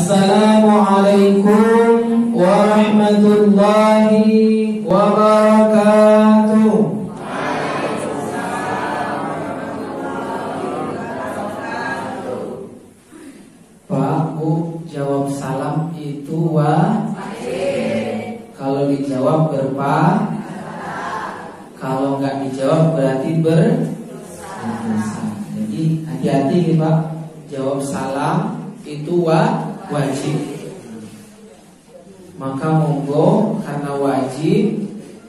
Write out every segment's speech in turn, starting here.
Assalamualaikum warahmatullahi wabarakatuh. Pak, Bu, jawab salam itu wajib. Kalau dijawab kalau nggak dijawab berarti berdosa. Jadi hati-hati Pak, jawab salam itu wajib. Maka monggo, karena wajib,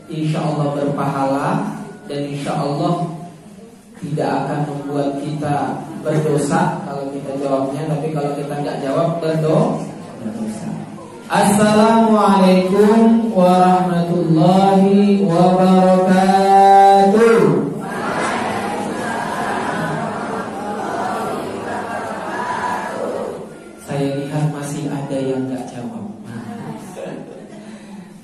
insya Allah berpahala dan insya Allah tidak akan membuat kita berdosa kalau kita jawabnya. Tapi kalau kita nggak jawab berdosa. Assalamualaikum warahmatullahi wabarakatuh. Saya lihat masih ada yang nggak jawab.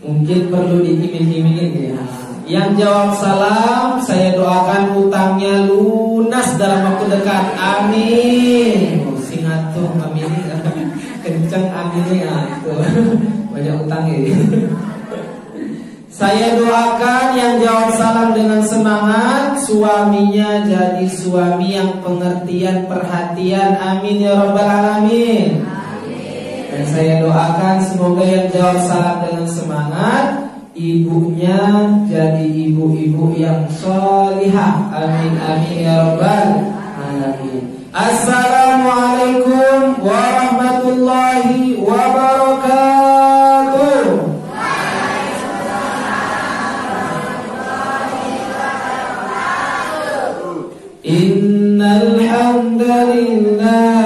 Mungkin perlu diiming-imingin ya. Yang jawab salam, saya doakan utangnya lunas dalam waktu dekat. Amin. Singatung amin. Kencang aminnya itu. Banyak utang ini. Saya doakan yang jawab salam dengan semangat, suaminya jadi suami yang pengertian, perhatian. Amin ya rabbal alamin. Dan saya doakan semoga yang jawab salam dengan semangat, ibunya jadi ibu-ibu yang sholihah. Amin amin ya rabbal alamin. Assalamualaikum warahmatullahi wabarakatuh. Innal hamdalillah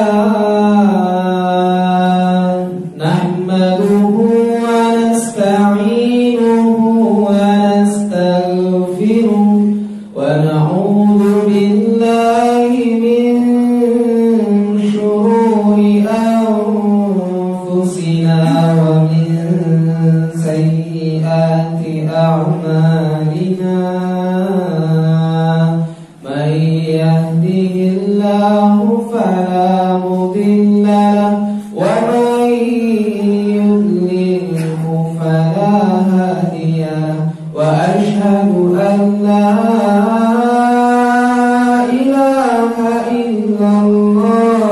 nahmaduhu wa nasta'inuhu wa nastaghfiruh wa na'udzu billahi min shururi anfusina wa min sayyiati a'malina. May yahdihillahu fala mudilla lahu wa may yudlilhu fala hadiya lahu. Wa ashhadu an la ilaha illallah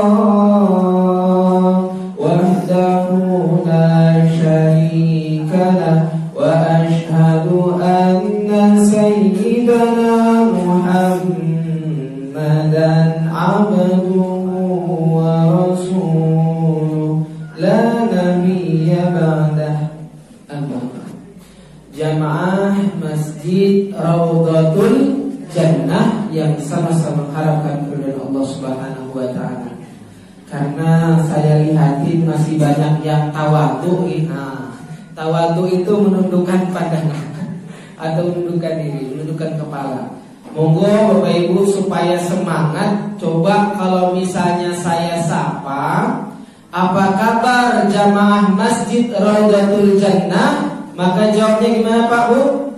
wahdahu la syarika lahu wa ashhadu anna sayyidana Muhammadan abduhu wa rasuluh la nabiyya ba'dah. Jamaah Masjid Raudhatul Jannah yang sama-sama mengharapkan keridhaan Allah Subhanahu wa taala. Karena saya lihatin masih banyak yang tawadhu. Tawadhu itu menundukkan pandangan atau menundukkan diri, menundukkan kepala. Monggo Bapak Ibu supaya semangat. Coba kalau misalnya saya sapa, apa kabar jamaah Masjid Raudhatul Jannah? Maka jawabnya gimana Pak Bu?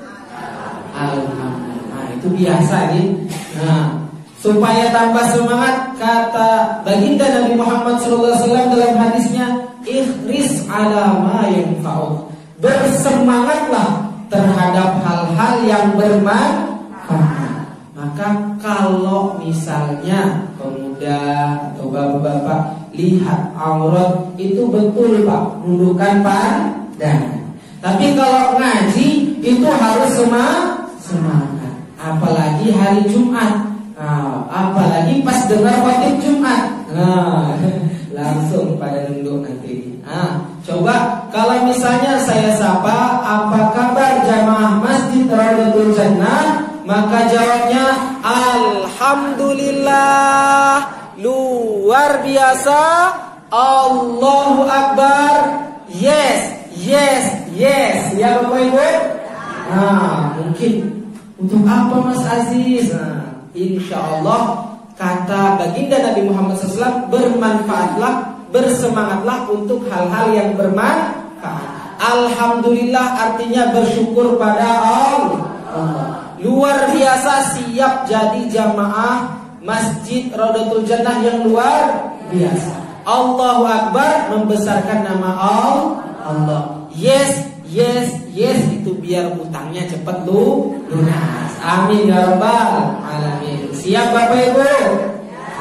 Alhamdulillah. Nah itu biasa nih. Nah supaya tambah semangat, kata baginda Nabi Muhammad SAW dalam hadisnya, ikhris ala ma yanfa'uk. Bersemangatlah terhadap hal-hal yang bermanfaat. Maka kalau misalnya pemuda atau bapak-bapak lihat aurat, itu betul Pak, nundukkan pandangan. Tapi kalau ngaji itu harus semangat. Apalagi hari Jumat, apalagi pas dengar khotib Jumat, langsung pada nunduk nanti. Coba kalau misalnya saya sapa, apa kabar jamaah Masjid Raudhatul Jannah? Maka jawabnya alhamdulillah, luar biasa, Allahu Akbar, yes. Ya Bapak Ibu. Mungkin untuk apa Mas Aziz? Insya Allah kata baginda Nabi Muhammad SAW, bermanfaatlah, bersemangatlah untuk hal-hal yang bermanfaat. Alhamdulillah artinya bersyukur pada Allah. Luar biasa, siap jadi jamaah Masjid Raudhatul Jannah yang luar biasa. Allahu Akbar membesarkan nama Allah. Yes, itu biar utangnya cepat lunas. Amin ya rabbal alamin. Siap Bapak Ibu?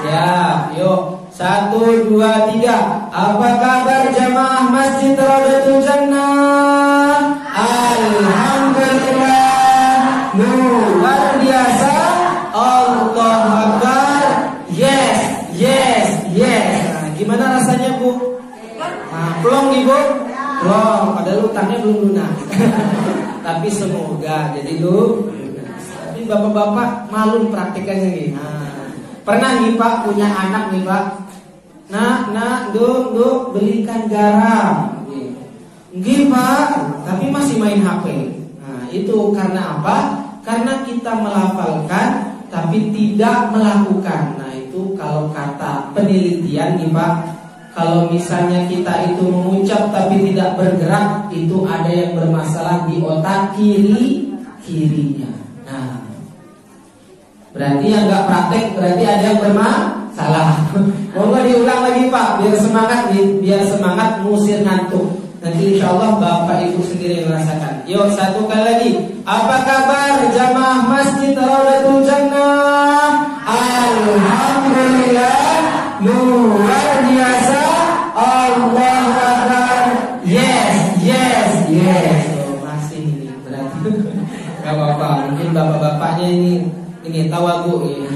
Siap. Yuk, 1, 2, 3. Apa kabar jamaah Masjid Raudatul Jannah? Alhamdulillah, luar biasa. Allahu Akbar. Yes. Nah, gimana rasanya Bu? Nah, plong nih Bu? Plong, padahal utangnya belum lunas. Tapi semoga jadi lunas. Tapi bapak-bapak malu praktikannya nih. Nah, pernah nih Pak punya anak nih Pak. Nak, duk, belikan garam. Nggih Pak, tapi masih main HP. Nah, itu karena apa? Karena kita melafalkan tapi tidak melakukan. Nah, itu kalau kata penelitian nih Pak, kalau misalnya kita itu mengucap tapi tidak bergerak, itu ada yang bermasalah di otak kirinya. Nah, berarti yang nggak praktek berarti ada yang bermasalah. Mau nggak diulang lagi Pak, biar semangat mengusir ngantuk. Nanti insya Allah Bapak Ibu sendiri yang merasakan. Yuk, 1 kali lagi. Apa kabar jamaah Masjid Raudatul Jannah? Alhamdulillah, luar biasa. Allahu Akbar. Yes. Masih ini berarti. Gak apa-apa. Mungkin bapak-bapaknya ini tawagu ya.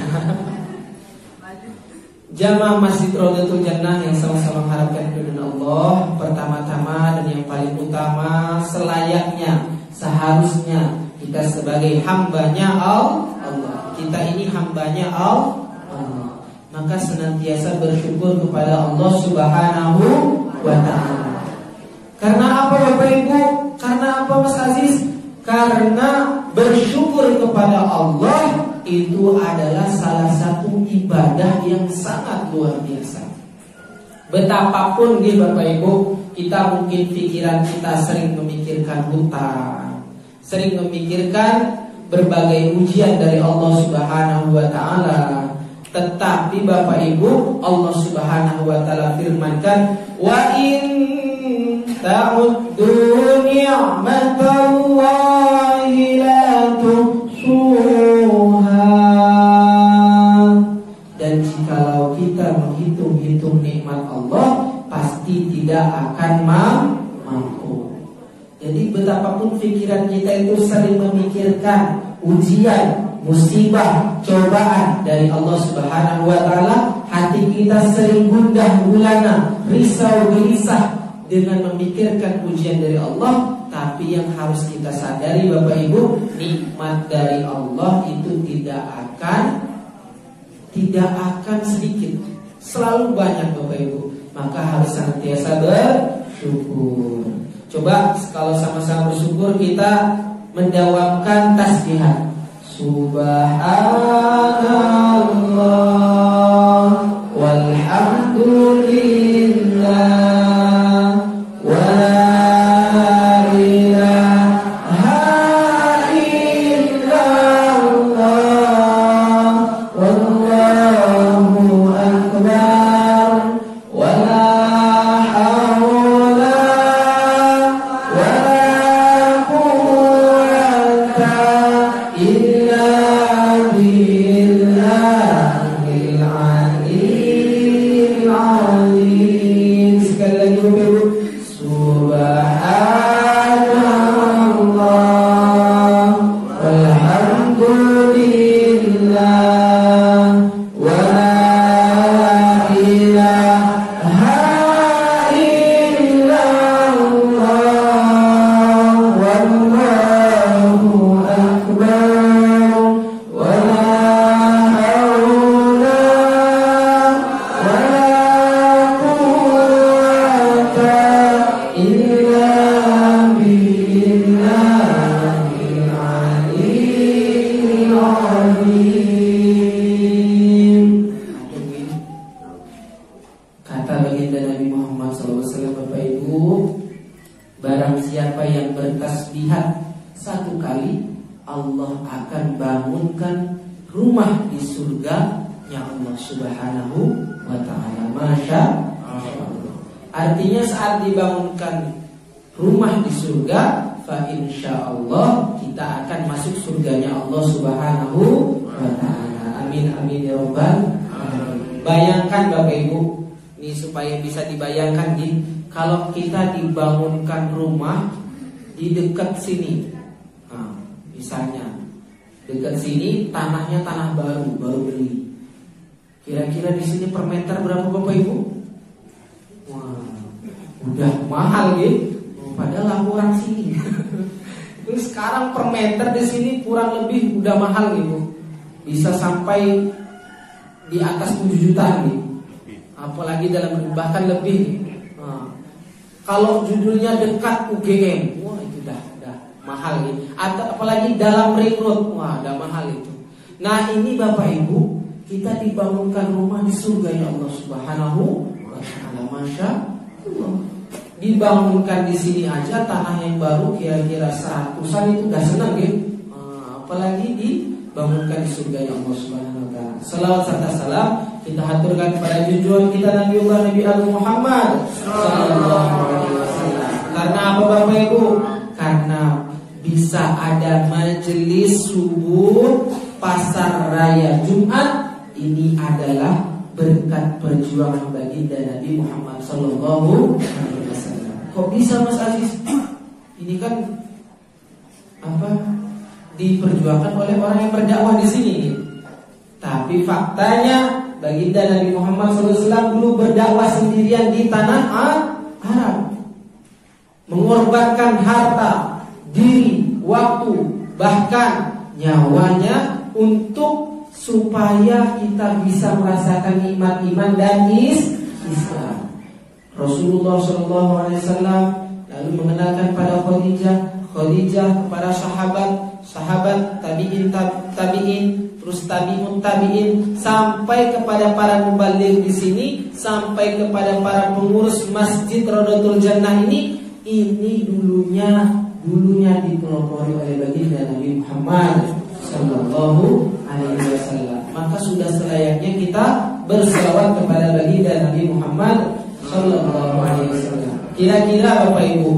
Jamaah Masjid Raudatul Jannah yang sama-sama mengharapkan ridho Allah, pertama-tama dan yang paling utama, selayaknya, seharusnya kita sebagai hambanya Allah. Kita ini hambanya Allah. Maka senantiasa bersyukur kepada Allah Subhanahu wa ta'ala. Karena apa Bapak Ibu? Karena apa Mas Aziz? Karena bersyukur kepada Allah itu adalah salah satu ibadah yang sangat luar biasa. Betapapun di Bapak Ibu, kita mungkin pikiran kita sering memikirkan hutang, sering memikirkan berbagai ujian dari Allah Subhanahu wa ta'ala. Tetapi Bapak Ibu, Allah Subhanahu wa ta'ala firmankan, wa in ta'uddu ni'matallahi la tuhsuha. Dan jikalau kita menghitung-hitung nikmat Allah, pasti tidak akan mampu. Jadi betapapun pikiran kita itu sering memikirkan ujian, musibah, cobaan dari Allah Subhanahu wa ta'ala, hati kita sering gundah gulana, risau gelisah dengan memikirkan ujian dari Allah. Tapi yang harus kita sadari Bapak Ibu, nikmat dari Allah itu tidak akan sedikit, selalu banyak Bapak Ibu. Maka harus senantiasa bersyukur. Coba kalau sama-sama bersyukur, kita mendawamkan tasbihat. Subhanallah walhamdulillah wa la ilaha illallah wallahu akbar wa la hawla wa la quwwata illa billahil aliyyil azim. Sekali lagi Bapak Ibu, subhanallah walhamdulillah wa la ilaha illallah wallahu akbar wa la hawla wa la quwwata illa billahil aliyyil azim. Kata baginda Nabi Muhammad SAW, Bapak Ibu, barang siapa yang bertasbihat 1 kali, Allah akan bangunkan rumah di surga-Nya Allah Subhanahu wa ta'ala. Masya Artinya saat dibangunkan rumah di surga, fa insyaallah kita akan masuk surganya Allah Subhanahu wa taala. Amin amin ya rabbal alamin. Bayangkan Bapak Ibu, ini supaya bisa dibayangkan nih, kalau kita dibangunkan rumah di dekat sini. Nah, misalnya dekat sini tanahnya tanah baru beli. Kira-kira di sini per meter berapa Bapak Ibu? Wah, udah mahal gitu. Padahal aku orang sini. Terus sekarang per meter di sini kurang lebih udah mahal gitu. Bisa sampai di atas 7 jutaan gitu. Apalagi dalam bahkan lebih. Nah, kalau judulnya dekat UGM, wah itu udah mahal gitu. Atau apalagi dalam ring road, wah udah mahal itu. Nah ini Bapak Ibu, kita dibangunkan rumah di surga ya Allah Subhanahu wa taala. Masya Allah. Dibangunkan di sini aja tanah yang baru kira-kira 100-an itu udah senang gitu. Apalagi dibangunkan di surga ya Allah Subhanahu wa taala. Salawat serta salam kita haturkan kepada junjungan kita Nabiullah Nabi Muhammad sallallahu alaihi wasallam. Karena apa Bapak Ibu? Karena bisa ada majelis subuh pasar raya Jumat, ini adalah berkat perjuangan baginda Nabi Muhammad sallallahu alaihi wasallam. Kok bisa Mas Aziz? Ini kan diperjuangkan oleh orang yang berdakwah di sini. Tapi faktanya baginda Nabi Muhammad SAW dulu berdakwah sendirian di tanah Arab, mengorbankan harta, diri, waktu, bahkan nyawanya untuk supaya kita bisa merasakan nikmat iman dan Islam. Rasulullah SAW lalu mengenalkan pada Khadijah kepada sahabat, tabi'in, terus tabi'in, sampai kepada para mubaligh di sini, sampai kepada para pengurus Masjid Rodotul Jannah ini dulunya dipelopori oleh baginda Nabi Muhammad sallallahu alaihi wasallam. Maka sudah selayaknya kita berselawat kepada baginda Nabi Muhammad sallallahu alaihi wasallam. Kira-kira Bapak Ibu,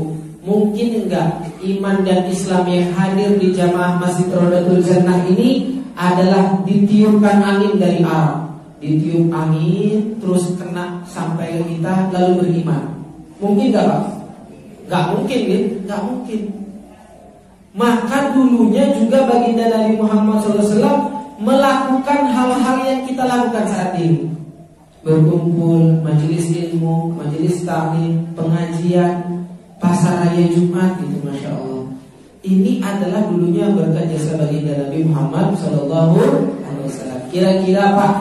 mungkin enggak iman dan Islam yang hadir di jamaah Masjid Rodotul Jannah ini adalah ditiupkan angin dari Arab, ditiup angin terus kena sampai ke kita lalu beriman? Mungkin enggak Pak? Enggak mungkin gitu, enggak mungkin. Maka dulunya juga baginda Nabi Muhammad SAW melakukan hal-hal yang kita lakukan saat ini. Berkumpul, majelis ilmu, majelis taklim, pengajian, pasar raya Jumat gitu, Masya Allah. Ini adalah dulunya berkat jasa baginda Nabi Muhammad SAW. Kira-kira Pak,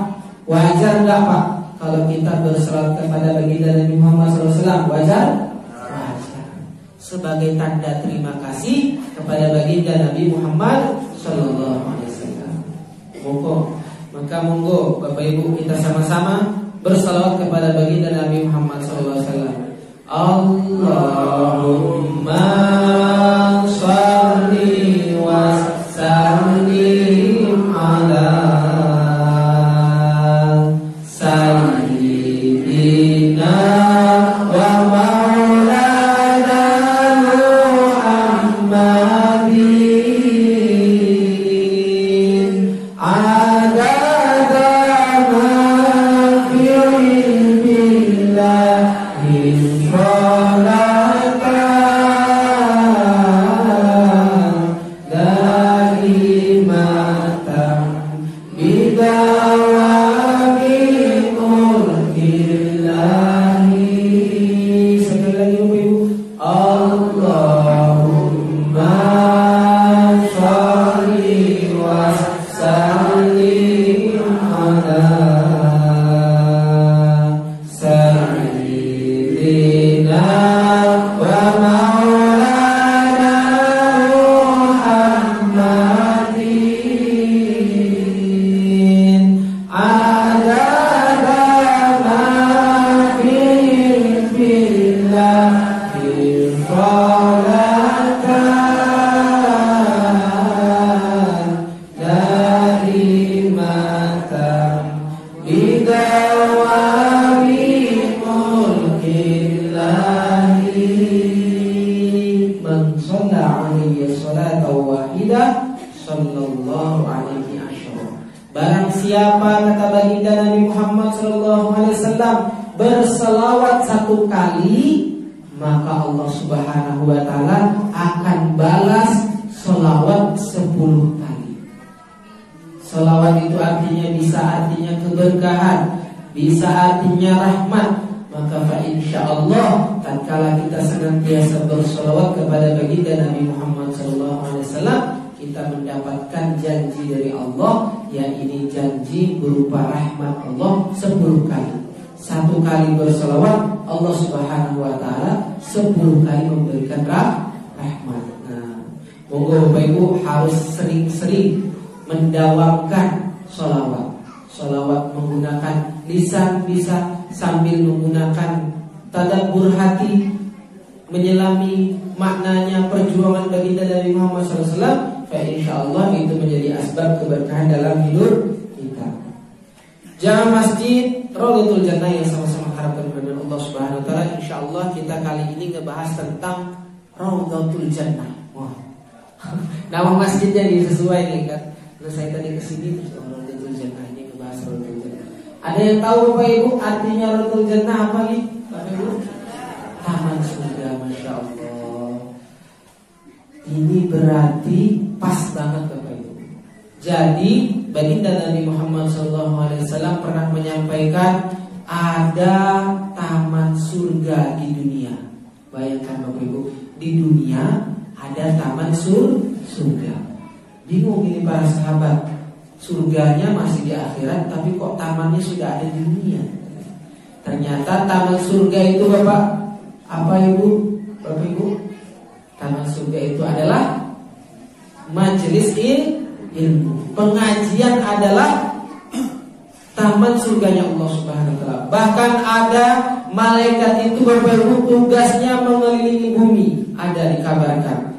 wajar nggak Pak kalau kita berselawat kepada baginda Nabi Muhammad SAW? Wajar? Sebagai tanda terima kasih kepada baginda Nabi Muhammad sallallahu alaihi wasallam. Monggo Bapak Ibu kita sama-sama bersalawat kepada baginda Nabi Muhammad sallallahu alaihi wasallam. Allahumma shalli wa sallim ala sayyidina wa Bidawami mulki sallallahu alaihi wasallam. Barang siapa, kata baginda Nabi Muhammad sallallahu alaihi wasallam, berselawat 1 kali, maka Allah Subhanahu wa taala akan balas selawat 10 kali. Selawat itu artinya keberkahan, bisa artinya rahmat. Maka fa insyaallah tatkala kita senantiasa berselawat kepada baginda Nabi Muhammad SAW, kita mendapatkan janji dari Allah, yakni janji berupa rahmat Allah 10 kali. 1 kali berselawat, Allah Subhanahu wa taala 10 kali memberikan rahmat. Nah, monggo Bapak Ibu harus sering-sering mendawamkan selawat. Selawat menggunakan lisan bisa, sambil menggunakan tadabbur hati, menyelami maknanya perjuangan baginda Nabi Muhammad SAW. Insyaallah itu menjadi asbab keberkahan dalam hidup kita. Jamaah masjid Raudhatul Jannah yang sama-sama harapkan kepada Allah Subhanahu wa taala, insyaallah kita kali ini ngebahas tentang Raudhatul Jannah. Wah. Nama masjidnya sesuai nih kan. Terus saya tadi kesini terus Raudhatul Jannah, ini ngebahas Raudhatul Jannah. Ada yang tahu Bapak Ibu artinya Raudhatul Jannah apa nih? Bapak Ibu? Taman surga, Masya Allah. Ini berarti pas banget Bapak Ibu. Jadi baginda Nabi Muhammad SAW pernah menyampaikan ada taman surga di dunia. Bayangkan Bapak Ibu, di dunia ada taman surga. Bingung ini para sahabat, surganya masih di akhirat, tapi kok tamannya sudah ada di dunia. Ternyata taman surga itu Bapak, apa Ibu? Bapak Ibu, taman surga itu adalah majelis ilmu. Pengajian adalah taman surganya Allah Subhanahu wa taala. Bahkan ada malaikat itu Bapak Ibu tugasnya mengelilingi bumi, ada dikabarkan.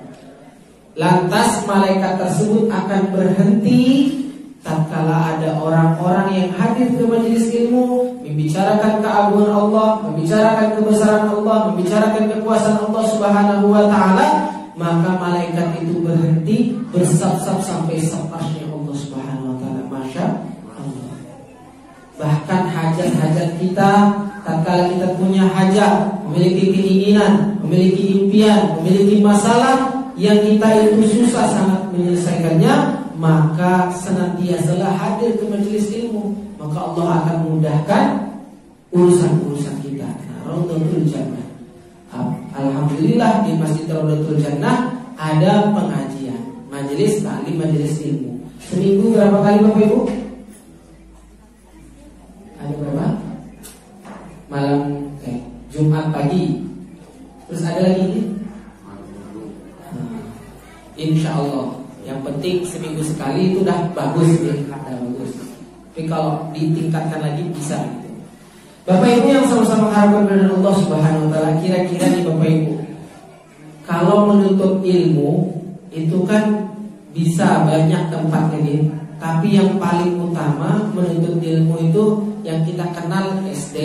Lantas malaikat tersebut akan berhenti tatkala ada orang-orang yang hadir ke majelis ilmu, membicarakan keagungan Allah, membicarakan kebesaran Allah, membicarakan kekuasaan Allah Subhanahu wa taala. Maka malaikat itu berhenti, bersab-sab sampai sepasnya Allah Subhanahu wa taala. Masya Allah. Bahkan hajat-hajat kita, tatkala kita punya hajat, memiliki keinginan, memiliki impian, memiliki masalah yang kita itu susah sangat menyelesaikannya, maka senantiasalah hadir ke majelis ilmu, maka Allah akan memudahkan urusan-urusan kita. Raudhatul Jannah. Alhamdulillah di Masjid Raudhatul Jannah ada pengajian, majelis taklim, majelis ilmu. Seminggu berapa kali Bapak Ibu? Ada berapa? Malam Jumat pagi. Terus ada lagi ini? Insya Allah. Yang penting seminggu sekali itu udah bagus ya, udah bagus. Tapi kalau ditingkatkan lagi bisa. Bapak Ibu yang sama-sama harapkan dari Allah Subhanahu wa taala, kira-kira nih Bapak Ibu, kalau menuntut ilmu itu kan bisa banyak tempatnya nih. Tapi yang paling utama menuntut ilmu itu yang kita kenal SD,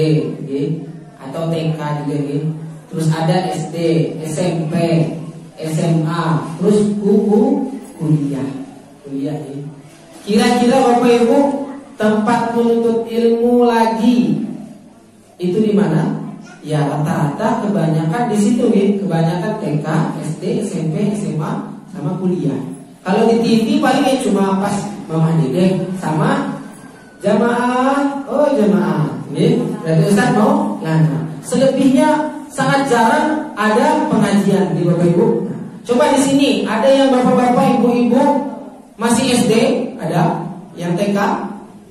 gitu, atau TK juga gitu. Terus ada SD, SMP, SMA, terus kuliah nih. Kira-kira Bapak Ibu tempat menuntut ilmu lagi itu di mana? Ya rata-rata kebanyakan di situ nih, kebanyakan TK, SD, SMP, SMA, sama kuliah. Kalau di TV paling cuma pas Mama Dede sama jamaah, jamaah. Berarti Ustaz mau lana. Selebihnya sangat jarang ada pengajian di Bapak Ibu. Coba di sini ada yang bapak-bapak, ibu-ibu masih SD, ada yang TK,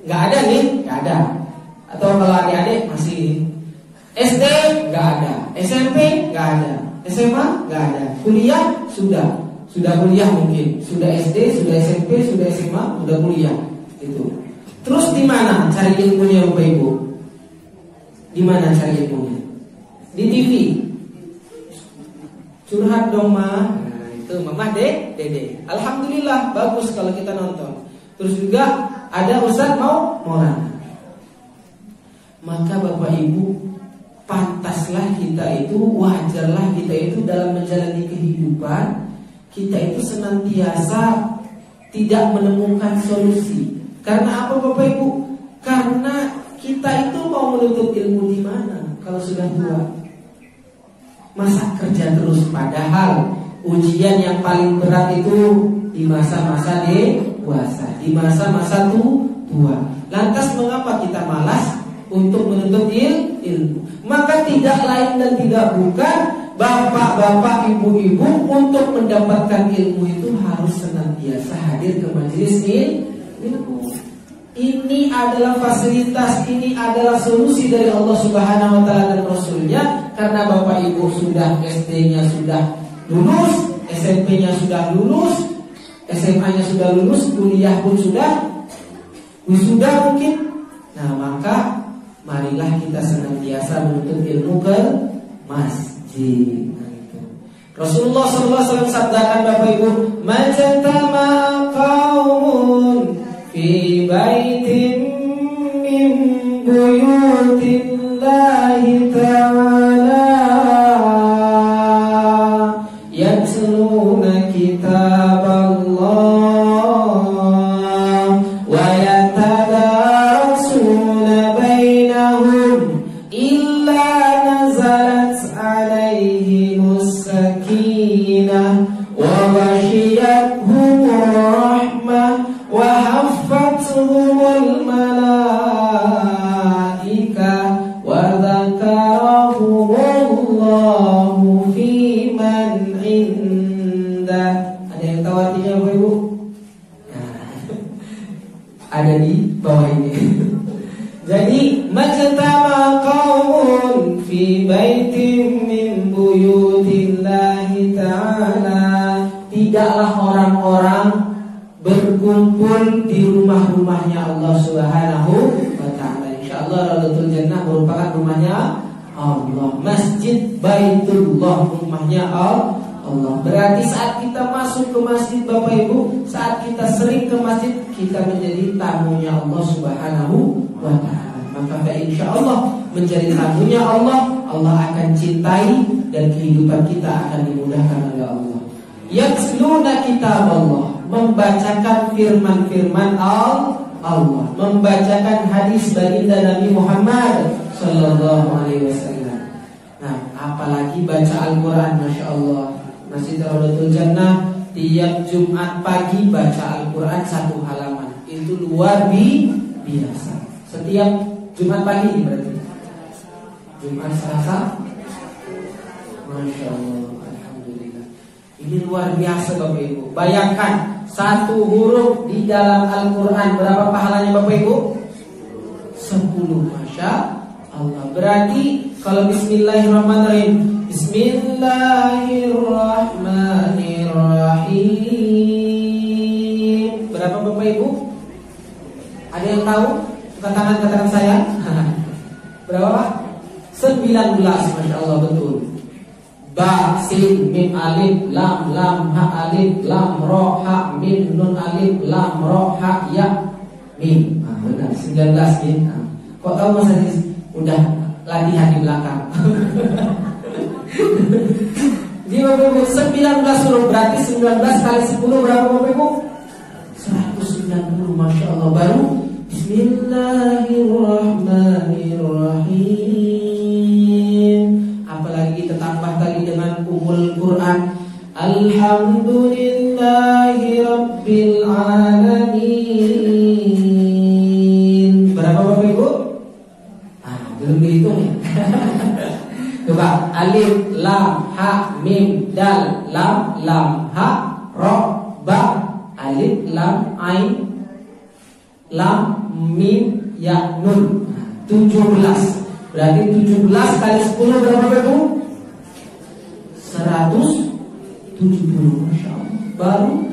nggak ada nih, nggak ada. Atau kalau adik-adik masih SD nggak ada, SMP nggak ada, SMA nggak ada, kuliah sudah kuliah mungkin, sudah SD, sudah SMP, sudah SMA, sudah kuliah itu. Terus di mana cari ilmunya Bapak Ibu? Di mana cari ilmunya? Di TV. Curhat dong Ma. Nah, itu Mama Dede. Alhamdulillah bagus kalau kita nonton. Terus juga ada Ustaz mau moral. Maka Bapak Ibu, pantaslah kita itu, wajarlah kita itu dalam menjalani kehidupan, kita itu senantiasa tidak menemukan solusi. Karena apa Bapak Ibu? Karena kita itu mau menuntut ilmu di mana kalau sudah tua? Masa kerja terus, padahal ujian yang paling berat itu di masa-masa dewasa, di masa-masa tua. Lantas mengapa kita malas untuk menuntut ilmu? Maka tidak lain dan tidak bukan bapak-bapak, ibu-ibu untuk mendapatkan ilmu itu harus senantiasa hadir ke majelis ilmu. Ini adalah fasilitas, ini adalah solusi dari Allah Subhanahu wa taala dan Rasulnya. Karena bapak ibu sudah SD-nya sudah lulus, SMP-nya sudah lulus, SMA-nya sudah lulus, kuliah pun sudah wisuda mungkin. Nah, maka marilah kita senantiasa menuntut ilmu ke masjid. Rasulullah SAW sabdakan Bapak Ibu, "Majtama qaumun fi baitin min buyutillahi ta'ala yatluna kitaballah wa yatadarasuna bainahum illa nazalat alaihimus sakinah wa ghashiyatuhumur rahmah wa haffathumul malaika wa dzakarahumullahu fi man indah." Ada yang tahu artinya Bapak Ibu? Nah, ada di bawah ini. Jadi majtama qaumun fi baitin min buyutillahi ta'ala, tidaklah orang-orang berkumpul di rumah-rumahnya Allah Subhanahu wa taala. Insyaallah Raudatul Jannah merupakan rumahnya Allah. Masjid Baitullah, rumahnya Allah. Berarti saat kita masuk ke masjid Bapak Ibu, saat kita sering ke masjid, kita menjadi tamunya Allah Subhanahu wa taala. Maka insyaallah menjadi tamunya Allah, Allah akan cintai dan kehidupan kita akan dimudahkan oleh Allah. Yatluna kitaballah, membacakan firman-firman Allah, membacakan hadis baginda Nabi Muhammad sallallahu alaihi wasallam. Nah, apalagi baca Al-Qur'an, Masya Allah. Masjid Raudatul Jannah tiap Jumat pagi baca Al-Qur'an 1 halaman. Itu luar biasa. Setiap Jumat pagi berarti. Jumat Selasa. Masya Allah, alhamdulillah. Ini luar biasa Bapak Ibu. Bayangkan 1 huruf di dalam Al-Qur'an, berapa pahalanya Bapak Ibu? 10. Masya Allah. Berarti kalau bismillahirrahmanirrahim, bismillahirrahmanirrahim, berapa Bapak Ibu? Ada yang tahu? Buka tangan katakan saya. Berapa Pak? 19. Masya Allah, betul. Ba, sin, mim, alif, lam, ha, alif, lam, ro, ha, mim, nun, alif, lam, ro, ha, ya, mim. Nah, benar, 19 nih. Nah, kok tahu Mas Hadis? Udah latihan di belakang. Jadi Bapak Ibu 19 huruf, berarti 19 kali 10 berapa Bapak Ibu? 190. Masya Allah. Baru bismillahirrahmanirrahim. Apalagi kita tambah tadi dengan umul Quran, alhamdulillahi rabbil alamin. Berapa Bapak Ibu? Belum dihitung ya. Coba alif, lam, ha, mim, dal, lam, ha, ro, ba, alif, lam, ain, lam, mim, ya, nun. 17. Berarti 17 kali 10 berapa Ibu? 170. Masya Allah. Baru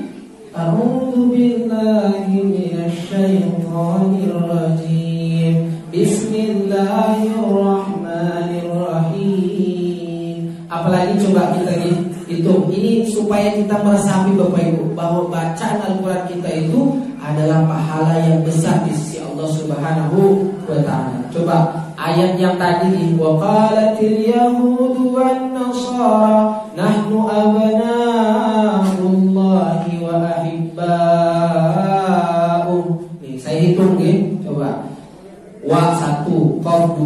a'udzu billahi minasyaitonir rajim. Bismillahirrahmanirrahim. Apalagi coba kita hitung. Ini supaya kita meresapi Bapak Ibu bahwa bacaan Al-Quran kita itu adalah pahala yang besar di sisi Allah Subhanahu wa ta'ala. Coba ayat yang tadi di wa qalatil yahudu wan nasara nahnu abna'ullahi wa ahibba.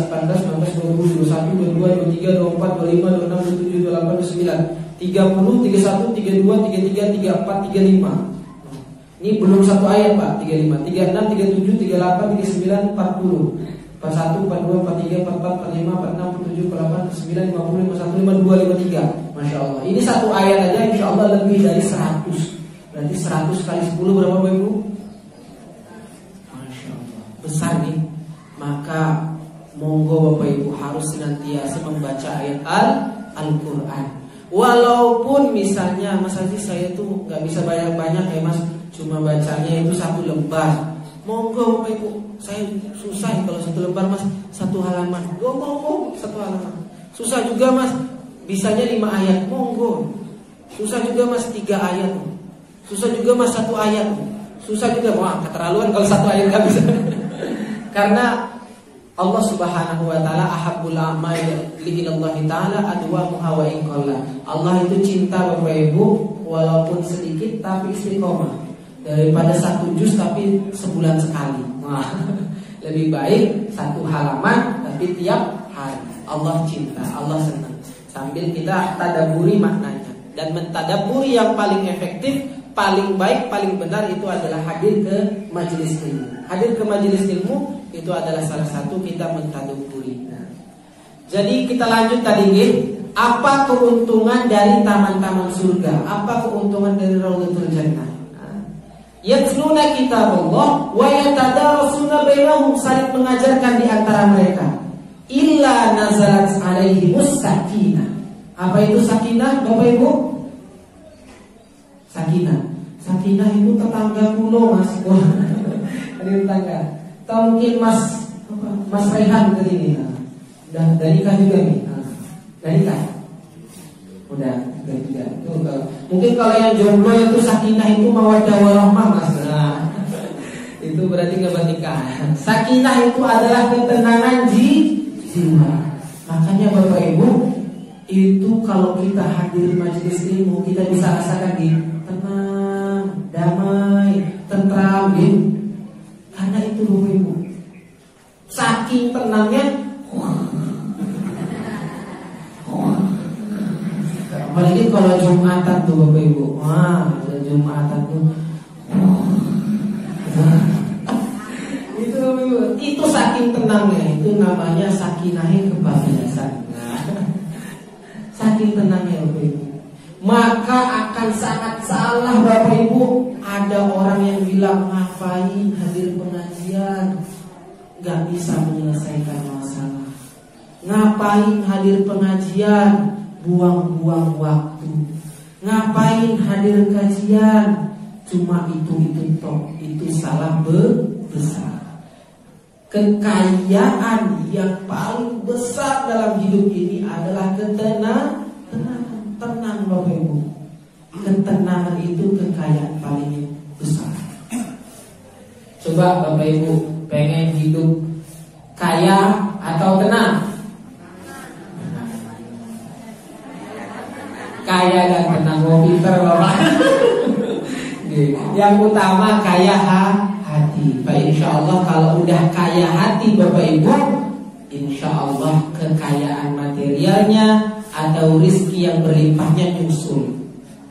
17, 18, 19, 20, 21, 22, 23, 24, 25, 26, 27, 28, 29, 30, 31, 32, 33, 34, 35. Ini belum satu ayat Pak. 35, 36, 37, 38, 39, 40, 41, 42, 43, 44, 45, 46, 47, 48, 49, 50, 51, 52, 53. Masya Allah. Ini satu ayat aja insya Allah lebih dari 100. Berarti 100 kali 10 berapa Bapak Ibu? Masya Allah. Besar nih. Maka monggo Bapak Ibu harus senantiasa membaca ayat Al-Quran. Walaupun misalnya Mas Haji saya tuh gak bisa banyak-banyak ya Mas, cuma bacanya itu 1 lembar. Monggo Bapak Ibu, saya susah kalau 1 lembar Mas, 1 halaman. Monggo 1 halaman. Susah juga Mas, bisanya 5 ayat. Monggo. Susah juga Mas 3 ayat. Susah juga Mas 1 ayat. Susah juga, wah keterlaluan kalau 1 ayat gak bisa. Karena Allah Subhanahu wa taala ahabbul a'mali lillahi taala adwamuha wa in qalla. Allah itu cinta Bapak Ibu walaupun sedikit tapi istiqomah. Daripada 1 juz tapi sebulan sekali. Wah, lebih baik 1 halaman tapi tiap hari. Allah cinta, Allah senang. Sambil kita tadabburi maknanya. Dan mentadabburi yang paling efektif, paling baik, paling benar itu adalah hadir ke majelis ilmu. Hadir ke majelis ilmu itu adalah salah satu kita mentadabburi. Jadi kita lanjut tadi nih, apa keuntungan dari taman-taman surga? Apa keuntungan dari Raudhatul Jannah? Yatluna kitabullah wa yatadarasuna bainahum, saling mengajarkan di antara mereka. Illa nazalat alaihimus sakinah. Apa itu sakinah Bapak Ibu? Sakinah itu tetangga kulo Mas. Wah, ada tetangga. Atau mungkin Mas Rehan dari ini. Udah dari nikah juga nih. Dari nikah. Udah juga. Mungkin kalau yang jomblo itu sakinah itu mawaddah warahmah Mas. Nah, itu berarti nggak bernikah. Sakinah itu adalah ketenangan jiwa. Makanya Bapak Ibu, itu kalau kita hadir majelis ilmu kita bisa rasakan di tenang, damai, tentram, karena itu Bapak Ibu. Saking tenangnya, apalagi kalau Jumatan tuh Bapak Ibu. Wah, Jumatan tuh. Itu Bapak Ibu, itu saking tenangnya, itu namanya sakinahnya kebahagiaan. Saking tenangnya Bapak Ibu. Maka akan sangat salah Bapak Ibu ada orang yang bilang ngapain hadir pengajian, gak bisa menyelesaikan masalah. Ngapain hadir pengajian, buang-buang waktu. Ngapain hadir kajian, cuma itu toh. Itu salah besar. Kekayaan yang paling besar dalam hidup ini adalah ketenangan. Tenang Bapak Ibu. Ketenangan itu kekayaan paling besar. Coba Bapak Ibu pengen hidup kaya atau tenang? Kaya dan tenang. Mau pinter Bapak. Yang utama kaya hati. Pak, insya Allah kalau udah kaya hati Bapak Ibu, insya Allah kekayaan materialnya atau rizki yang berlimpahnya nyusul.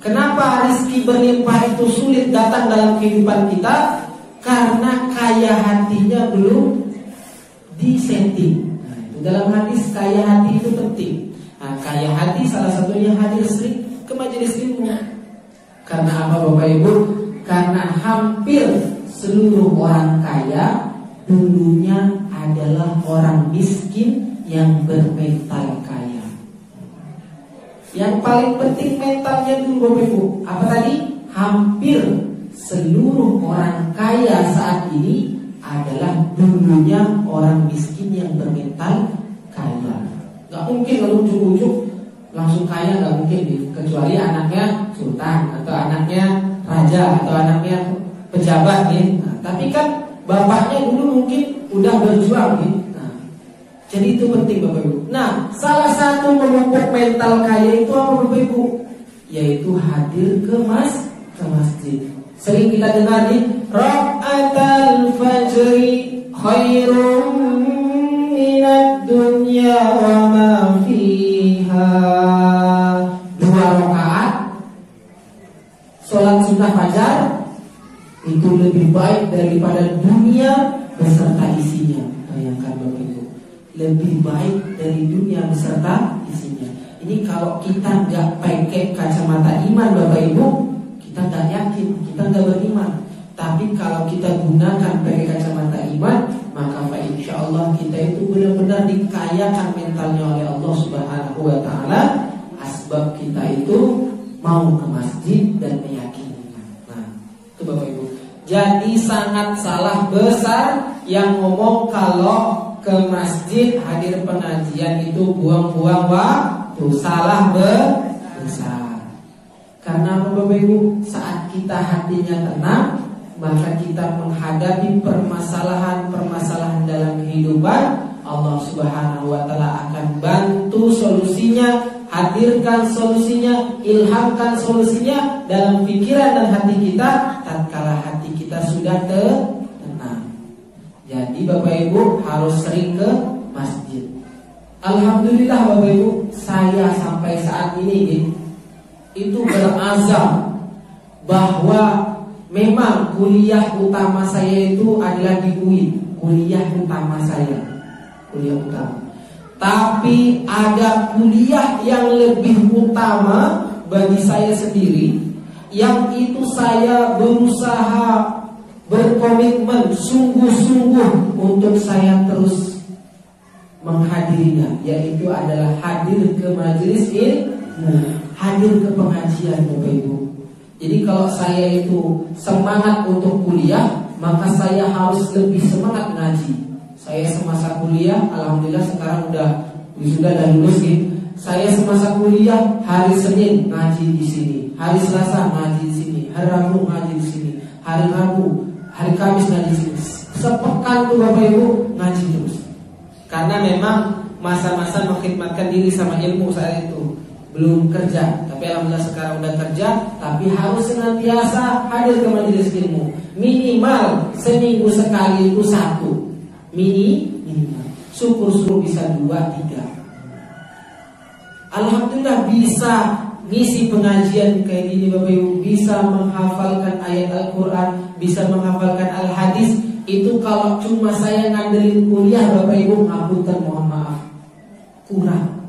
Kenapa rizki berlimpah itu sulit datang dalam kehidupan kita? Karena kaya hatinya belum disetting. Dalam hadis kaya hati itu penting. Nah, kaya hati salah satunya hadir sering ke majelis ilmu. Karena apa Bapak Ibu? Karena hampir seluruh orang kaya dulunya adalah orang miskin yang bermental kaya. Yang paling penting mentalnya dulu Bapak Ibu. Apa tadi? Hampir seluruh orang kaya saat ini adalah dulunya orang miskin yang bermental kaya. Gak mungkin lalu ujuk-ujuk langsung kaya, gak mungkin. Kecuali anaknya sultan atau anaknya raja atau anaknya pejabat nih. Nah, tapi kan bapaknya dulu mungkin udah berjuang nih. Nah, jadi itu penting Bapak Ibu. Nah, salah satu memupuk mental kaya itu apa Bapak Ibu? yaitu hadir ke masjid. Sering kita dengar nih, raka'atal fajri khairum minad dunya wa ma fiha. 2 rakaat sholat sunnah fajar itu lebih baik daripada dunia beserta isinya. Bayangkan Bapak Ibu, lebih baik dari dunia beserta isinya. Ini kalau kita nggak pakai kacamata iman Bapak Ibu, kita nggak yakin, kita nggak beriman. Tapi kalau kita gunakan pakai kacamata iman, maka insya Allah kita itu benar-benar dikayakan mentalnya oleh Allah Subhanahu Wa Taala. Asbab kita itu mau ke masjid dan meyakininya. Nah, itu Bapak Ibu. Jadi sangat salah besar yang ngomong kalau ke masjid hadir pengajian itu buang-buang waktu. Salah besar. Karena Bapak Ibu, saat kita hatinya tenang, maka kita menghadapi permasalahan-permasalahan dalam kehidupan, Allah Subhanahu Wa Taala akan bantu solusinya, hadirkan solusinya, ilhamkan solusinya dalam pikiran dan hati kita tatkala hati kita sudah tenang. Jadi Bapak Ibu harus sering ke masjid. Alhamdulillah Bapak Ibu, saya sampai saat ini itu berazam bahwa memang kuliah utama saya itu adalah di UIN. Kuliah utama saya, kuliah utama. Tapi ada kuliah yang lebih utama bagi saya sendiri, yang itu saya berusaha berkomitmen sungguh-sungguh untuk saya terus menghadirinya, yaitu adalah hadir ke majelis ilmu, hadir ke pengajian Bapak Ibu. Jadi kalau saya itu semangat untuk kuliah, maka saya harus lebih semangat ngaji. Saya semasa kuliah, alhamdulillah sekarang sudah lulus nih. Saya semasa kuliah hari Senin ngaji di sini, hari Selasa ngaji di sini, hari Rabu ngaji di sini, hari Kamis ngaji di sini. Sepekan tuh Bapak Ibu ngaji terus. Karena memang masa-masa mengkhidmatkan diri sama ilmu saat itu belum kerja, tapi alhamdulillah sekarang udah kerja. Tapi harus senantiasa hadir ke majelis ilmu, minimal seminggu sekali itu 1. Minimal. Syukur-syukur bisa 2, 3. Alhamdulillah bisa ngisi pengajian kayak gini Bapak Ibu, bisa menghafalkan ayat Al-Quran, bisa menghafalkan Al-Hadis. Itu kalau cuma saya ngandelin kuliah Bapak Ibu, ngapunten mohon maaf, kurang.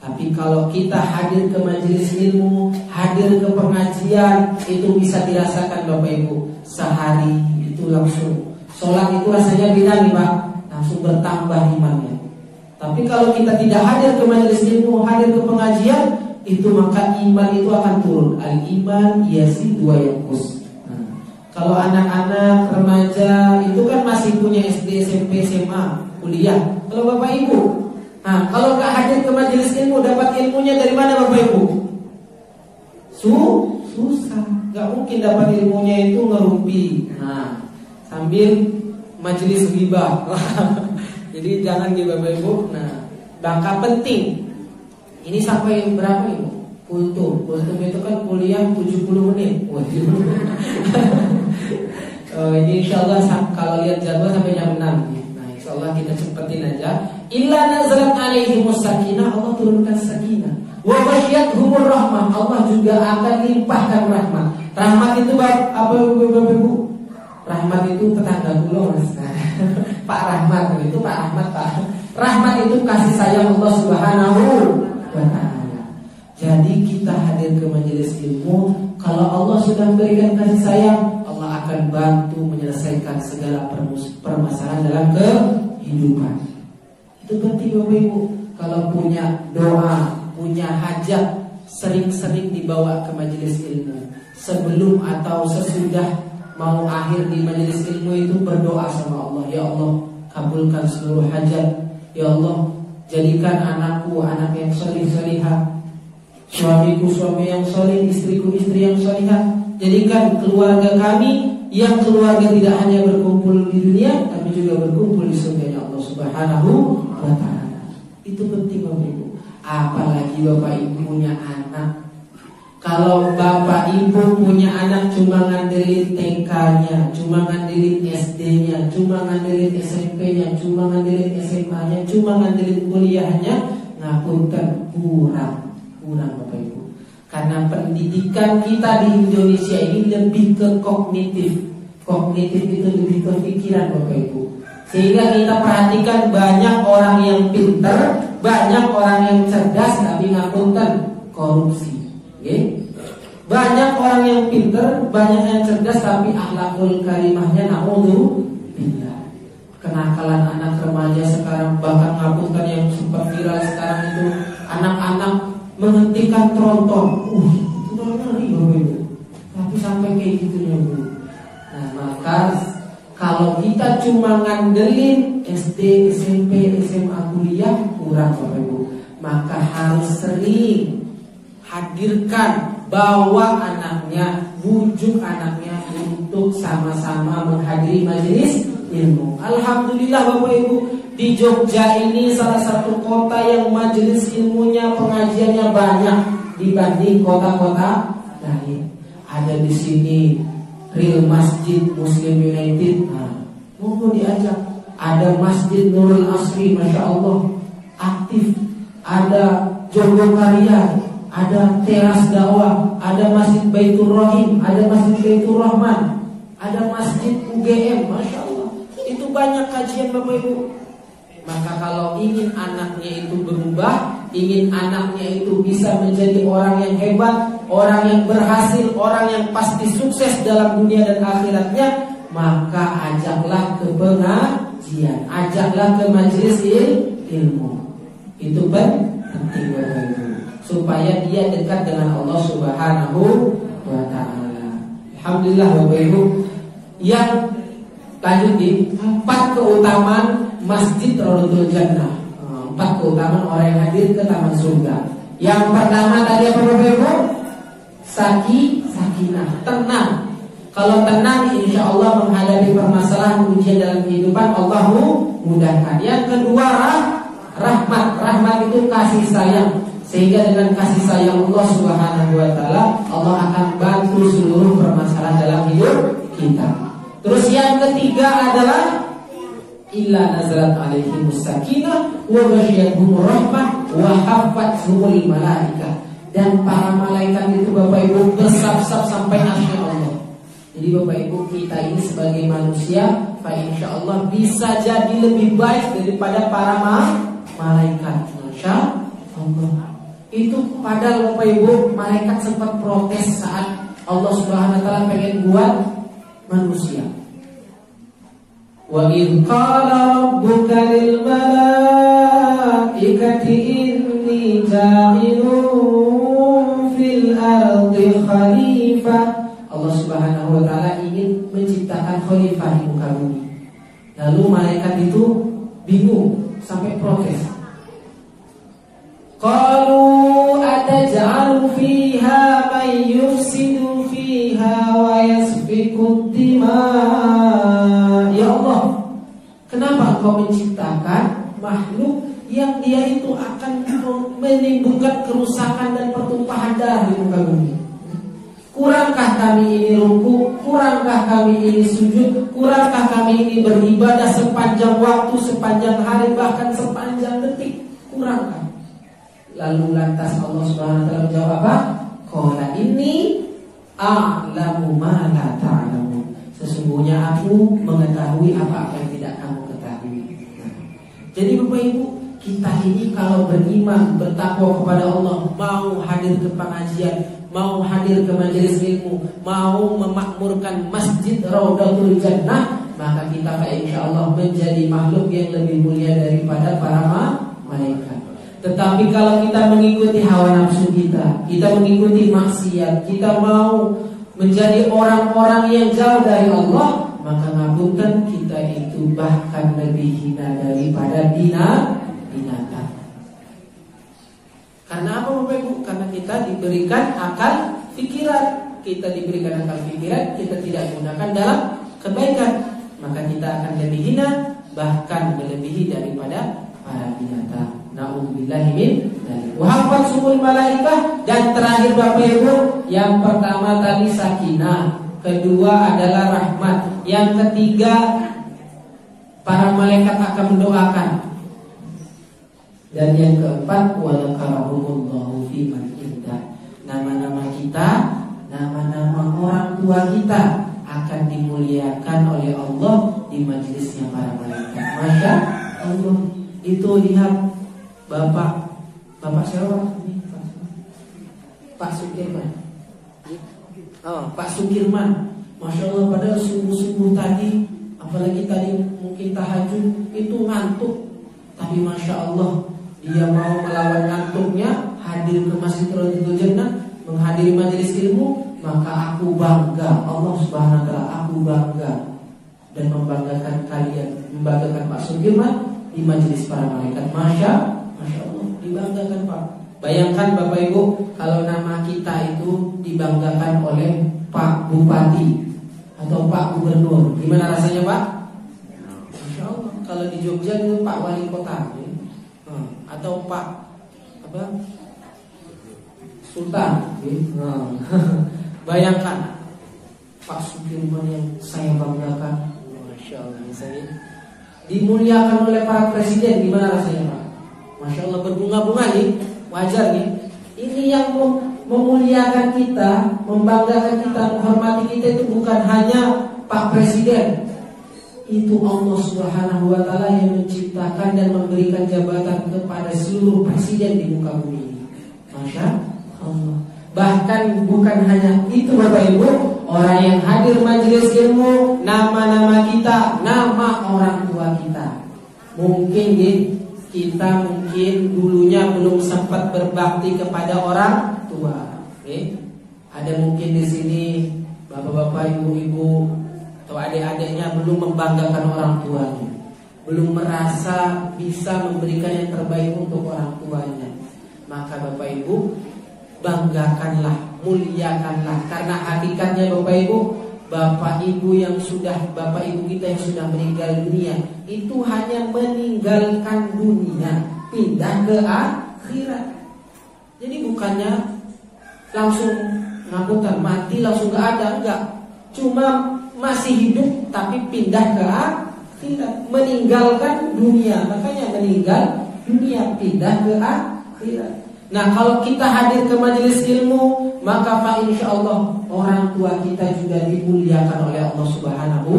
Tapi kalau kita hadir ke majelis ilmu, hadir ke pengajian, itu bisa dirasakan Bapak Ibu. Sehari itu langsung sholat itu rasanya beda nih Pak, langsung bertambah imannya. Tapi kalau kita tidak hadir ke majelis ilmu, hadir ke pengajian, itu maka iman itu akan turun. Al-iman yasi 2 yanqus. Kalau anak-anak remaja itu kan masih punya SD, SMP, SMA, kuliah. Kalau Bapak Ibu, kalau nggak hadir ke majelis ilmu, dapat ilmunya dari mana Bapak Ibu? Susah. Nggak mungkin dapat ilmunya itu ngerumpi. Sambil majelis ghibah. Jadi jangan gitu Bapak Ibu. Bangka penting. Ini sampai berapa Ibu? Kultum itu kan kuliah 70 menit. Ini insyaallah kalau lihat jadwal sampai jam 6. Nah insyaallah kita cepetin aja. Illa nazalat alaihimus sakinah, Allah turunkan sakinah. Wa ghasyiyatuhumur rahmah, Allah juga akan limpahkan rahmat. Rahmat itu apa Bapak Ibu? Rahmat itu tetangga kula Mas. Pak Rahmat itu Pak Rahmat Pak. Rahmat itu kasih sayang Allah Subhanahu wa Ta'ala. Jadi kita hadir ke majelis ilmu, kalau Allah sudah memberikan kasih sayang, Allah akan bantu menyelesaikan segala permasalahan dalam kehidupan. Itu penting Bapak Ibu. Kalau punya doa, punya hajat, sering-sering dibawa ke majelis ilmu. Sebelum atau sesudah mau akhir di majelis ilmu itu berdoa sama Allah. Ya Allah, kabulkan seluruh hajat. Ya Allah, jadikan anakku anak yang solih-solihah, suamiku suami yang solih, istriku istri yang solihah. Jadikan keluarga kami yang keluarga tidak hanya berkumpul di dunia, tapi juga berkumpul di surga Allah Subhanahu wa Ta'ala. Itu penting Bapak Ibu. Apalagi Bapak Ibu punya anak Kalau bapak ibu punya anak cuma ngandelin TK-nya, cuma ngandelin SD-nya, cuma ngandelin SMP-nya, cuma ngandelin SMA-nya, cuma ngandelin kuliahnya, ngapunten kurang bapak ibu. Karena pendidikan kita di Indonesia ini lebih ke kognitif. Kognitif itu lebih ke pikiran bapak ibu. Sehingga kita perhatikan banyak orang yang pintar, banyak orang yang cerdas, tapi ngapunten korupsi. Banyak orang yang pintar, banyak yang cerdas, tapi akhlakul karimahnya naudzubillah. Kenakalan anak remaja sekarang, bahkan ngapunten yang super viral sekarang itu, anak-anak menghentikan tronton. Itu ngeri bapak ibu. Tapi sampai kayak gitunya bu. Nah maka kalau kita cuma ngandelin SD, SMP, SMA, kuliah kurang bapak ibu. Maka harus sering hadirkan, bawa anaknya, bujuk anaknya untuk sama-sama menghadiri majelis ilmu. Alhamdulillah bapak ibu, di Jogja ini salah satu kota yang majelis ilmunya, pengajiannya banyak dibanding kota-kota lain. Ada di sini Real Masjid Muslim United, mau diajak. Ada Masjid Nurul Asri, masya Allah aktif. Ada Jogokarya, ada Teras Dakwah, ada Masjid Baitur Rahim, ada Masjid Baitur Rahman, ada Masjid UGM, masya Allah. Itu banyak kajian bapak ibu. Maka kalau ingin anaknya itu berubah, ingin anaknya itu bisa menjadi orang yang hebat, orang yang berhasil, orang yang pasti sukses dalam dunia dan akhiratnya, maka ajaklah ke pengajian, ajaklah ke majelis ilmu. Itu penting bapak ibu, supaya dia dekat dengan Allah Subhanahu wa ta'ala. Alhamdulillah bapak ibu. Yang lanjut di 4 keutamaan Masjid Raudhatul Jannah. 4 keutamaan orang yang hadir ke taman surga. Yang pertama tadi apa bapak ibu? Sakinah, tenang. Kalau tenang, insya Allah menghadapi permasalahan ujian dalam kehidupan Allah mudahkan. Yang kedua rahmat itu kasih sayang. Sehingga dengan kasih sayang Allah Subhanahu wa ta'ala, Allah akan bantu seluruh permasalahan dalam hidup kita. Terus yang ketiga adalah illa nazalat alaihimus sakinah wa ghasyiyatuhumur rahmah wa hafathumul malaikah. Dan para malaikat itu bapak ibu bersab-sab sampai arsy Allah. Jadi bapak ibu, kita ini sebagai manusia, fa insyaallah bisa jadi lebih baik daripada para malaikat. Masya Allah. Itu padahal bapak ibu, malaikat sempat protes saat Allah Subhanahu wa ta'ala pengen buat manusia. Wa idh qala rabbuka lil malaikati inni ja'ilun fil ardi khalifah. Allah Subhanahu wa ta'ala ingin menciptakan khalifah di muka bumi. Lalu malaikat itu bingung sampai protes. Qalu ataj'alu fiha man yufsidu fiha wa yasfiku dima'. Ya Allah, kenapa Engkau menciptakan makhluk yang dia itu akan menimbulkan kerusakan dan pertumpahan darah di muka bumi? Kurangkah kami ini ruku? Kurangkah kami ini sujud? Kurangkah kami ini beribadah sepanjang waktu, sepanjang hari, bahkan sepanjang detik? Kurangkah? Lalu lantas Allah Subhanahu wa ta'ala menjawab apa? Qala inni a'lamu ma la ta'lamun. Sesungguhnya aku mengetahui apa yang tidak kamu ketahui. Jadi bapak ibu, kita ini kalau beriman, bertakwa kepada Allah, mau hadir ke pengajian, mau hadir ke majelis ilmu, mau memakmurkan Masjid Raudhatul Jannah, maka kita insyaallah menjadi makhluk yang lebih mulia daripada para malaikat. Tetapi kalau kita mengikuti hawa nafsu kita mengikuti maksiat, kita mau menjadi orang-orang yang jauh dari Allah, maka ngapunten, kita itu bahkan lebih hina daripada binatang. Karena apa Bapak Ibu? Karena kita diberikan akal pikiran. Kita diberikan akal pikiran, kita tidak gunakan dalam kebaikan, maka kita akan lebih hina, bahkan melebihi daripada para binatang. Na'udzubillahi min Wahafat sumul malaikah, dan terakhir Bapak Ibu, yang pertama tadi sakinah, kedua adalah rahmat, yang ketiga para malaikat akan mendoakan, dan yang keempat walakarahumullahu fi man indah. Nama-nama kita, nama-nama orang tua kita akan dimuliakan oleh Allah di majelisnya para malaikat. Masya Allah. Itu lihat Bapak siapa? Pak Sukirman. Oh, Pak Sukirman. Masya Allah, padahal subuh-subuh tadi, apalagi tadi mungkin tahajud, itu ngantuk. Tapi Masya Allah, dia mau melawan ngantuknya, hadir ke Masjid Raudhatul Jannah, menghadiri majelis ilmu. Maka aku bangga, Allah Subhanahu wa ta'ala, aku bangga dan membanggakan kalian, membanggakan Pak Sukirman di majelis para malaikat. Masya Allah, dibanggakan Pak. Bayangkan Bapak Ibu, kalau nama kita itu dibanggakan oleh Pak Bupati atau Pak Gubernur, gimana rasanya Pak? Masya Allah. Kalau di Jogja itu Pak Wali Kota, ya? Atau Pak Sultan, ya? Bayangkan Pak Sukirman yang saya banggakan, Masya Allah, misalnya dimuliakan oleh para presiden, gimana rasanya Pak? Masya Allah, berbunga-bunga nih, wajar nih. Ini yang memuliakan kita, membanggakan kita, menghormati kita itu bukan hanya Pak Presiden. Itu Allah Subhanahu wa ta'ala yang menciptakan dan memberikan jabatan kepada seluruh presiden di muka bumi ini. Masya Allah. Bahkan bukan hanya itu Bapak Ibu, orang yang hadir majelis ilmu, nama-nama kita, nama orang tua kita. Mungkin kita dulunya belum sempat berbakti kepada orang tua. Ada mungkin di sini bapak-bapak, ibu-ibu atau adik-adiknya belum membanggakan orang tuanya, belum merasa bisa memberikan yang terbaik untuk orang tuanya. Maka Bapak Ibu, banggakanlah, muliakanlah, karena hakikatnya Bapak Ibu, Bapak Ibu Bapak Ibu kita yang sudah meninggal dunia itu hanya meninggalkan dunia, pindah ke akhirat. Jadi bukannya langsung ngapunten mati langsung gak ada, enggak. Cuma masih hidup tapi pindah ke akhirat, meninggalkan dunia. Makanya meninggal dunia, pindah ke akhirat. Nah, kalau kita hadir ke majelis ilmu, maka Pak insya Allah orang tua kita juga dimuliakan oleh Allah Subhanahu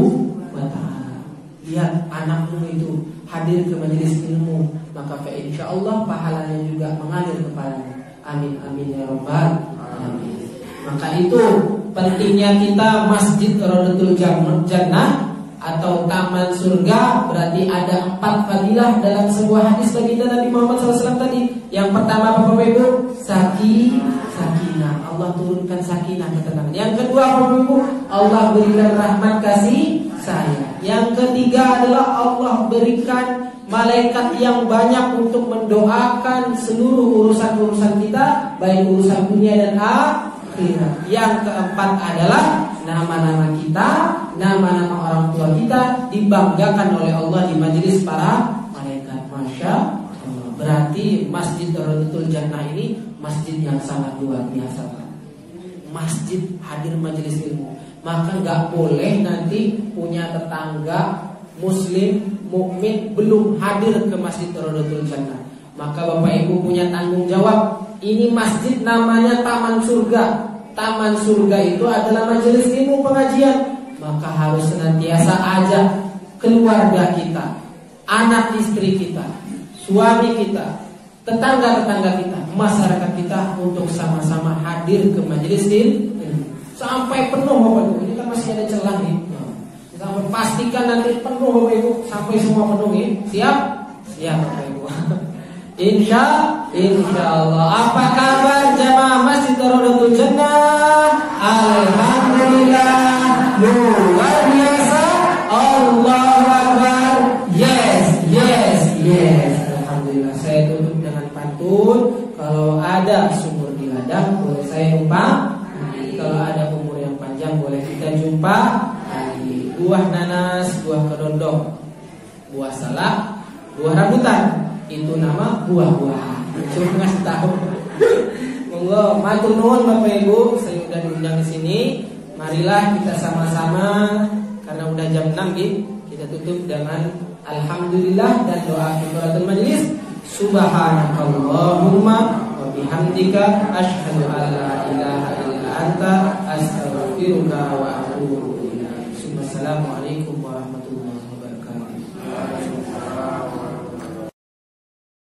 wa ta'ala. Lihat anakmu itu hadir ke majelis ilmu, maka Pak insya Allah pahalanya juga mengalir kepadanya. Amin amin ya rabbal alamin. Maka itu pentingnya kita Masjid Raudhatul Jannah atau taman surga. Berarti ada 4 fadilah dalam sebuah hadis baginda Nabi Muhammad SAW tadi. Yang pertama Bapak Ibu, sakinah. Allah turunkan sakinah, ketenangan. Yang kedua Bapak Ibu, Allah berikan rahmat kasih sayang. Yang ketiga adalah Allah berikan malaikat yang banyak untuk mendoakan seluruh urusan-urusan kita, baik urusan dunia dan akhirat. Yang keempat adalah nama-nama kita, nama-nama orang tua kita dibanggakan oleh Allah di majelis para malaikat. Masya Allah. Berarti Masjid Raudhatul Jannah ini masjid yang sangat luar biasa. Masjid hadir majelis ilmu. Maka nggak boleh nanti punya tetangga Muslim mukmin belum hadir ke Masjid Raudhatul Jannah. Maka Bapak Ibu punya tanggung jawab. Ini masjid namanya Taman Surga. Taman surga itu adalah majelis ilmu pengajian. Maka harus senantiasa ajak keluarga kita, anak istri kita, suami kita, tetangga-tetangga kita, masyarakat kita untuk sama-sama hadir ke majelis ilmu sampai penuh Bapak Ibu. Ini kan masih ada celah nih. Sampai pastikan nanti penuh Bapak Ibu, sampai semua penuh ya. Siap? Siap Bapak Ibu. Insya Allah. Apa kabar jamaah Masjid Raudhatul Jannah? Alhamdulillah, luar biasa. Allahu Akbar. Yes. Alhamdulillah. Saya tutup dengan pantun. Kalau ada sumur di ladang boleh saya numpang. Kalau ada umur yang panjang boleh kita jumpa. Buah nanas, buah kedondong, buah salak, buah rambutan, itu nama buah-buahan. Cuma ngasih tahu. Monggo, matur nuwun Bapak Ibu, saya udah diundang di sini. Marilah kita sama-sama, karena udah jam 6 kita tutup dengan alhamdulillah dan doa kifaratul majelis. Subhanakallahumma wa bihamdika asyhadu an la ilaha illa anta astaghfiruka wa atubu ilaik. Wassalamualaikum warahmatullahi wabarakatuh.